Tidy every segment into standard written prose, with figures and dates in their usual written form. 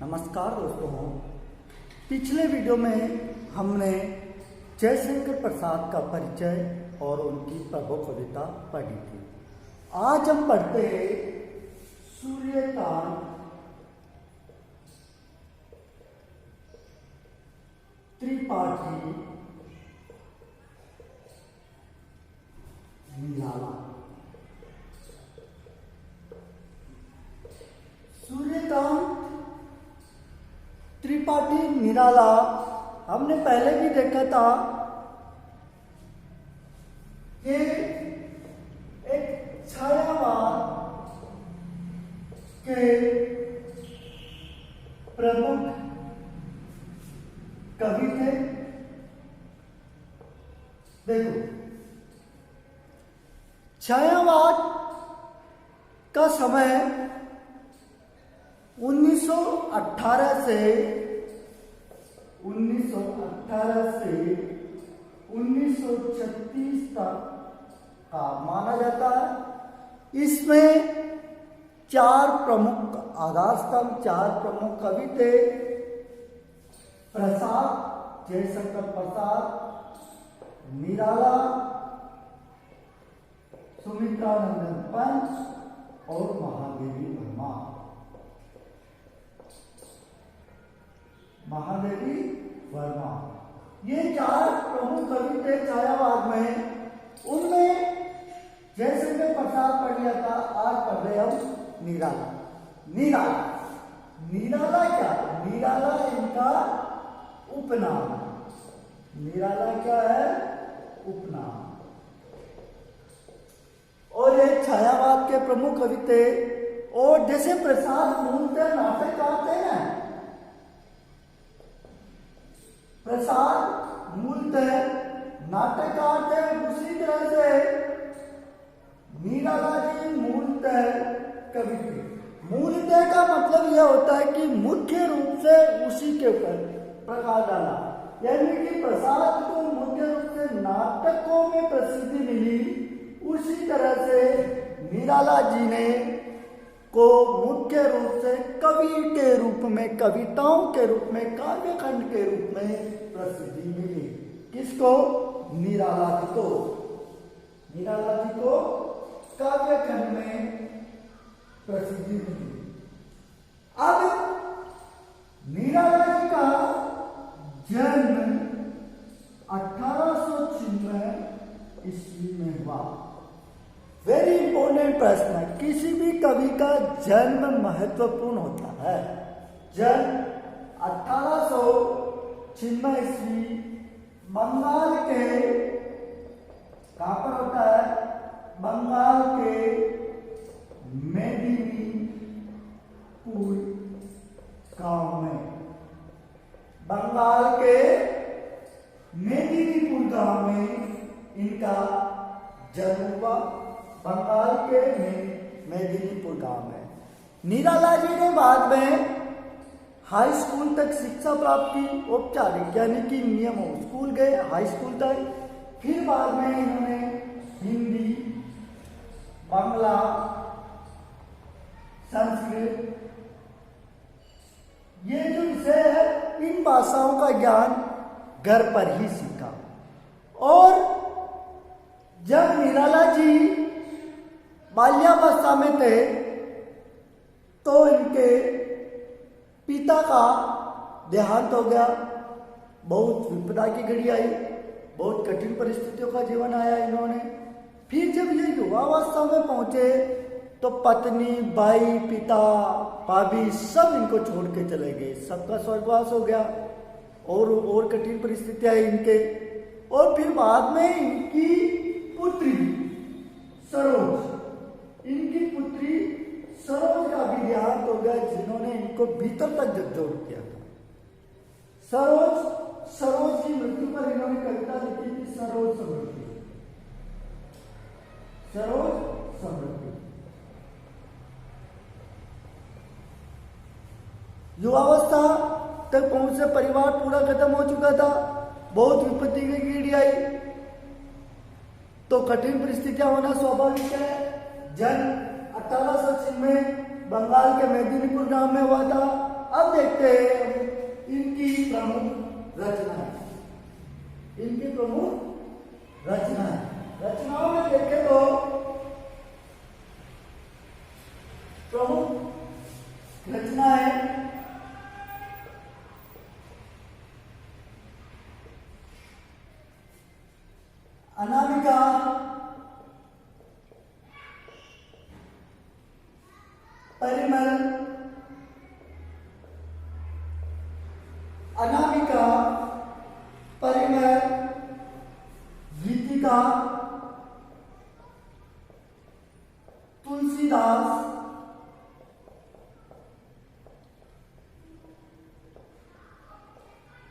नमस्कार दोस्तों, पिछले वीडियो में हमने जयशंकर प्रसाद का परिचय और उनकी प्रभु कविता पढ़ी थी। आज हम पढ़ते हैं सूर्यकांत त्रिपाठी निराला। सूर्यकांत त्रिपाठी निराला हमने पहले भी देखा था कि एक छायावाद के प्रमुख कवि थे। देखो, छायावाद का समय 1918 से 1936 तक का माना जाता है। इसमें चार प्रमुख आधार स्तंभ, चार प्रमुख कवि थे। प्रसाद, जयशंकर प्रसाद, निराला, सुमित्रानंदन पंत और महादेवी वर्मा। महादेवी वर्मा ये चार प्रमुख कवि थे छायावाद में। उनमें जयशंकर प्रसाद पढ़ लिया था, आज पढ़ रहे हम निराला। निराला क्या? निराला इनका उपनाम। निराला क्या है? उपनाम। और ये छायावाद के प्रमुख कवि थे। और जैसे प्रसाद मूलतः नाटककार थे ना, प्रसाद मूलतः नाटककार थे, उसी तरह से निराला जी मूलतः कवि थे। मूलतः का मतलब यह होता है कि मुख्य रूप से उसी के ऊपर प्रकाश डाला, यानी कि प्रसाद को मुख्य रूप से नाटकों में प्रसिद्धि मिली, उसी तरह से निराला जी ने को मुख्य रूप से कवि के रूप में, कविताओं के रूप में, काव्यखंड के रूप में प्रसिद्धि मिली। किसको? निराला जी को। निराला जी को काव्यखंड में प्रसिद्धि मिली। अब निराला जी का जन्म 1896 ईस्वी में हुआ। वेरी इंपॉर्टेंट प्रश्न है। किसी भी कवि का जन्म महत्वपूर्ण होता है। जन्म 1896 ईस्वी बंगाल के, कहां पर होता है? बंगाल के मेदिनीपुर गांव में। बंगाल के मेदिनीपुर गांव में इनका जन्म हुआ। बंगाल के मेदिनीपुर गांव में निराला जी ने बाद में हाई स्कूल तक शिक्षा प्राप्त की, औपचारिक यानी कि नियमों। स्कूल गए, हाई स्कूल तक, फिर बाद में इन्होंने हिंदी, बांग्ला, संस्कृत, ये जो विषय है, इन भाषाओं का ज्ञान घर पर ही सीखा। और जब निराला जी बाल्यावस्था में थे तो इनके पिता का देहांत हो गया। बहुत विपदा की घड़ी आई, बहुत कठिन परिस्थितियों का जीवन आया इन्होंने। फिर जब ये युवावस्था में पहुंचे तो पत्नी, भाई, पिता, भाभी सब इनको छोड़ के चले गए। सबका स्वर्गवास हो गया और कठिन परिस्थितियां आई इनके। और फिर बाद में इनकी पुत्री सरोज, इनकी पुत्री सरोज का भी देहांत हो गया, जिन्होंने इनको भीतर तक झकझोर किया था। सरोज की मृत्यु पर इन्होंने कविता लिखी थी, सरोज समृद्धि। सरोज समृद्धि। युवावस्था तक पहुंचे, परिवार पूरा खत्म हो चुका था, बहुत विपत्ति की घड़ी आई, तो कठिन परिस्थितियां होना स्वाभाविक है। जन्म 1896 में बंगाल के मेदिनीपुर गांव में हुआ था। अब देखते हैं इनकी प्रमुख रचनाएं। इनकी प्रमुख रचनाएं, रचनाओं में देखें तो प्रमुख रचनाएं अनामिका, परिमल, अनामिका, परिमल, गीतिका, तुलसीदास,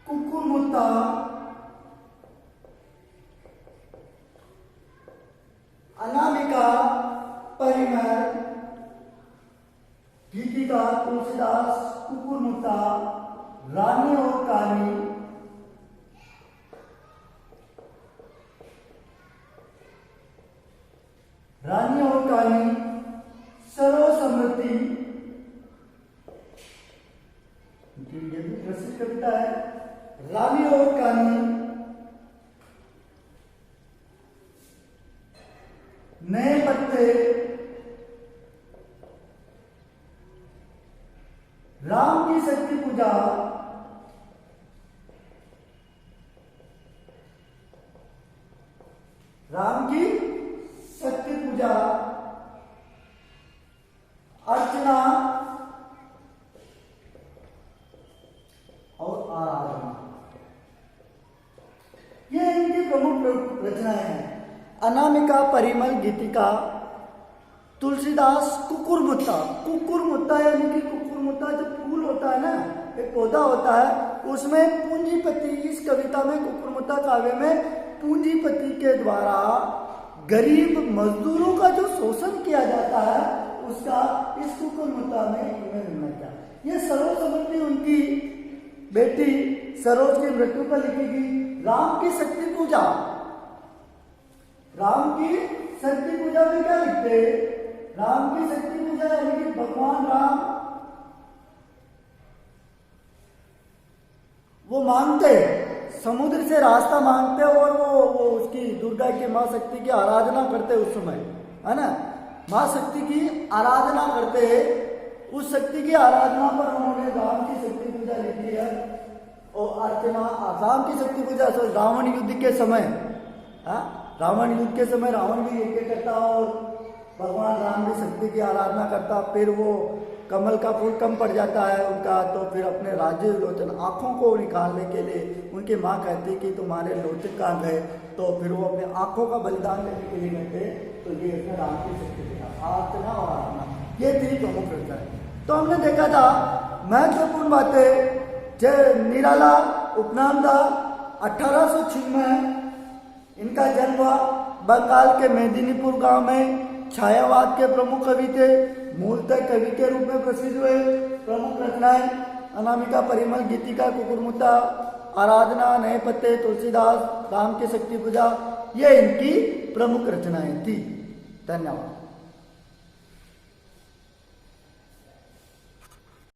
कुकुरमुत्ता, अनामिका, परिमल, गीतिका, तुलसीदास, कुकुरमुत्ता, रानी और काली, रानी और काली, सर्वसम्मति, ये भी प्रसिद्ध कविता है। रानी और काली, नए पत्ते, राम की शक्ति पूजा, राम की शक्ति पूजा, अर्चना और आराधना, ये इनकी प्रमुख रचनाएं हैं। अनामिका, परिमल, गीतिका, तुलसीदास, कुकुरमुत्ता। कुकुरमुत्ता यानी कि कुकुरमुत्ता जो फूल होता है ना, एक पौधा होता है, उसमें पूंजीपति, इस कविता में कुकुरमुत्ता काव्य में पूंजीपति के द्वारा गरीब मजदूरों का जो शोषण किया जाता है उसका इस कुकुरमुत्ता में वर्णन किया। ये सर्वसम्मति उनकी बेटी सरोज की मृत्यु पर लिखी गई। राम की शक्ति पूजा, राम की शक्ति पूजा में क्या लिखते? राम की शक्ति पूजा यानी कि भगवान राम वो मांगते, समुद्र से रास्ता मांगते और वो उसकी दुर्गा की माँ शक्ति की आराधना करते उस समय, है ना। माँ शक्ति की आराधना करते, उस शक्ति की आराधना पर उन्होंने राम की शक्ति पूजा लिखी है। और अर्चना, राम की शक्ति पूजा रावण युद्ध के समय, रावण युद्ध के समय रावण भी यज्ञ करता और भगवान राम भी शक्ति की आराधना करता। फिर वो कमल का फूल कम पड़ जाता है उनका, तो फिर अपने राज्य लोचन आँखों को निकालने के लिए उनकी माँ कहती कि तुम्हारे लोचन कहाँ गए, तो फिर वो अपने आँखों का बलिदान देने के लिए कहते। तो ये इसमें राम की शक्ति पूजा, अर्चना और आराधना, ये थी प्रमुख रचना। तो हमने देखा था महत्वपूर्ण बातें। जय निराला उपनाम था, 1806 में इनका जन्म हुआ। बंगाल के मेदिनीपुर गांव में छायावाद के प्रमुख कवि थे, मूलतः कवि के रूप में प्रसिद्ध हुए। प्रमुख रचनाएं अनामिका, परिमल, गीतिका, कुकुरमुत्ता, आराधना, नए पत्ते, तुलसीदास, राम की शक्ति पूजा, ये इनकी प्रमुख रचनाएं थी। धन्यवाद।